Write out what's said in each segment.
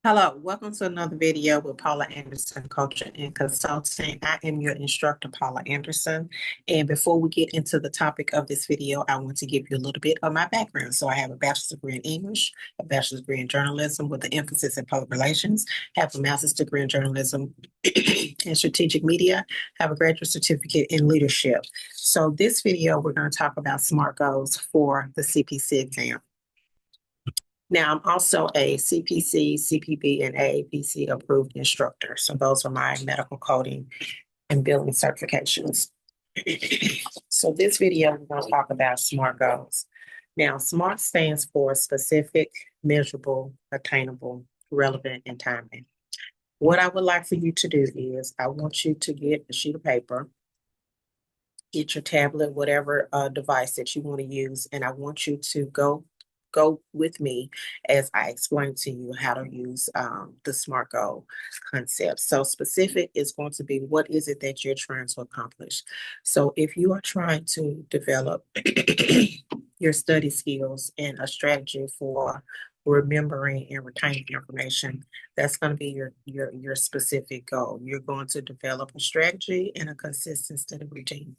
Hello, welcome to another video with Paula Anderson, coach and consultant. I am your instructor, Paula Anderson. And before we get into the topic of this video, I want to give you a little bit of my background. So I have a bachelor's degree in English, a bachelor's degree in journalism with an emphasis in public relations, have a master's degree in journalism and strategic media, have a graduate certificate in leadership. So this video, we're going to talk about SMART goals for the CPC exam. Now, I'm also a CPC, CPB, and AAPC approved instructor. So those are my medical coding and billing certifications. So this video, we're going to talk about SMART goals. Now, SMART stands for specific, measurable, attainable, relevant, and timely. What I would like for you to do is I want you to get a sheet of paper, get your tablet, whatever device that you want to use, and I want you to go with me as I explain to you how to use the SMART goal concept. So specific is going to be what is it that you're trying to accomplish. So if you are trying to develop your study skills and a strategy for remembering and retaining information, that's going to be your specific goal. You're going to develop a strategy and a consistent study routine.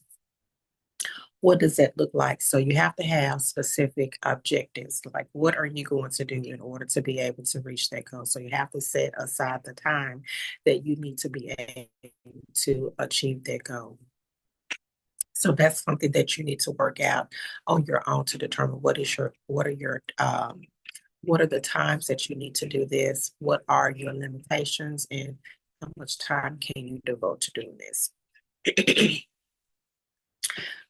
What does that look like? So you have to have specific objectives, like what are you going to do in order to be able to reach that goal? So you have to set aside the time that you need to be able to achieve that goal. So that's something that you need to work out on your own to determine what are the times that you need to do this? What are your limitations and how much time can you devote to doing this?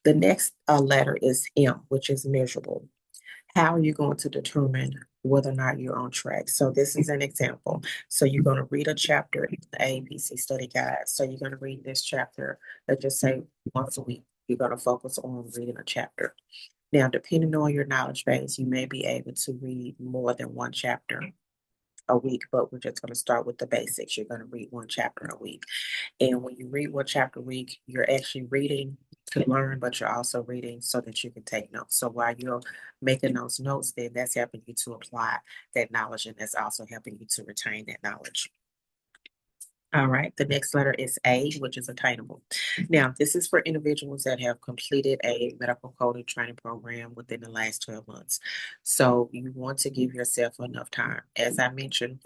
The next letter is M, which is measurable. How are you going to determine whether or not you're on track? So this is an example. So you're going to read a chapter in the ABC study guide. So you're going to read this chapter, let's just say once a week. You're going to focus on reading a chapter. Now, depending on your knowledge base, you may be able to read more than one chapter a week, but we're just going to start with the basics. You're going to read one chapter a week. And when you read one chapter a week, you're actually reading to learn, but you're also reading so that you can take notes. So while you're making those notes, then that's helping you to apply that knowledge, and that's also helping you to retain that knowledge. All right, the next letter is A, which is attainable. Now, this is for individuals that have completed a medical coding training program within the last 12 months. So you want to give yourself enough time. As I mentioned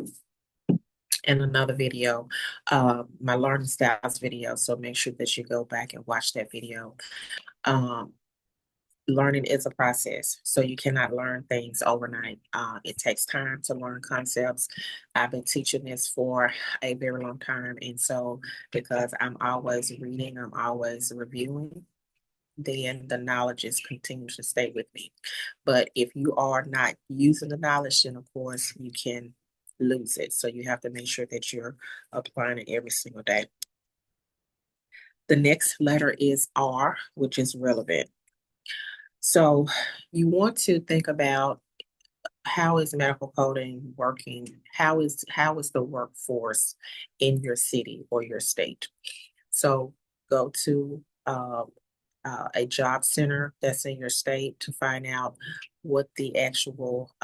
in another video, my learning styles video, so make sure that you go back and watch that video. Learning is a process, so you cannot learn things overnight. It takes time to learn concepts. I've been teaching this for a very long time, and so because I'm always reading, I'm always reviewing, then the knowledge is continuing to stay with me. But if you are not using the knowledge, then of course you can lose it. So you have to make sure that you're applying it every single day. The next letter is R, which is relevant. So you want to think about how is medical coding working? How is the workforce in your city or your state? So go to a job center that's in your state to find out what the actual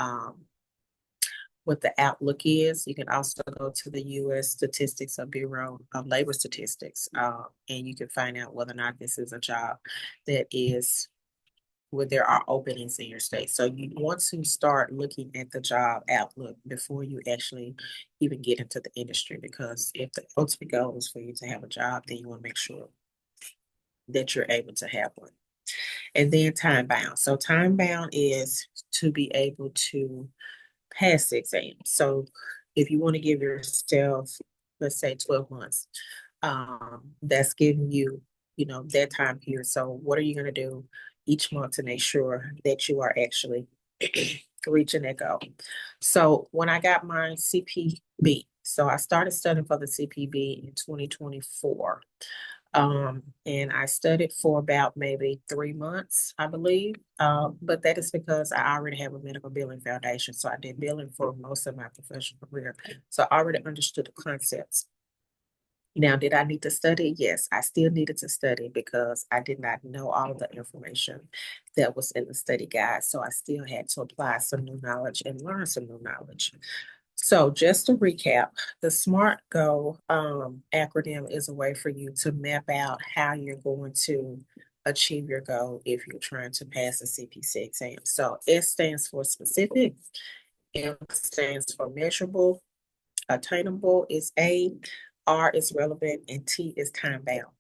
what the outlook is. You can also go to the U.S. Statistics of Bureau of Labor Statistics, and you can find out whether or not this is a job that is where there are openings in your state. So you want to start looking at the job outlook before you actually even get into the industry, because if the ultimate goal is for you to have a job, then you want to make sure that you're able to have one. And then time bound. So time bound is to be able to pass the exam. So if you want to give yourself, let's say 12 months, that's giving you, that time period. So what are you going to do each month to make sure that you are actually reaching that goal? So when I got my CPB, so I started studying for the CPB in 2024. And I studied for about maybe 3 months, I believe. But that is because I already have a medical billing foundation. So I did billing for most of my professional career. So I already understood the concepts. Now, did I need to study? Yes, I still needed to study because I did not know all of the information that was in the study guide. So I still had to apply some new knowledge and learn some new knowledge. So just to recap, the SMART goal acronym is a way for you to map out how you're going to achieve your goal if you're trying to pass the CPC exam. So S stands for specific, M stands for measurable, attainable is A, R is relevant, and T is time bound.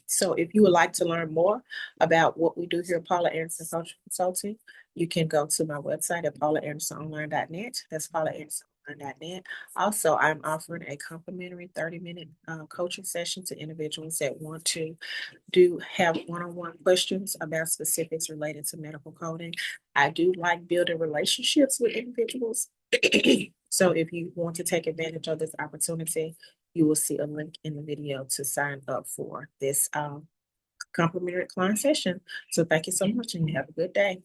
So if you would like to learn more about what we do here at Paula Anderson Social Consulting, you can go to my website at paulaandersononline.net. That's paulaandersononline.net. Also, I'm offering a complimentary 30-minute coaching session to individuals that want to do have one-on-one questions about specifics related to medical coding. I do like building relationships with individuals. So if you want to take advantage of this opportunity, you will see a link in the video to sign up for this complimentary client session. So thank you so much and you have a good day.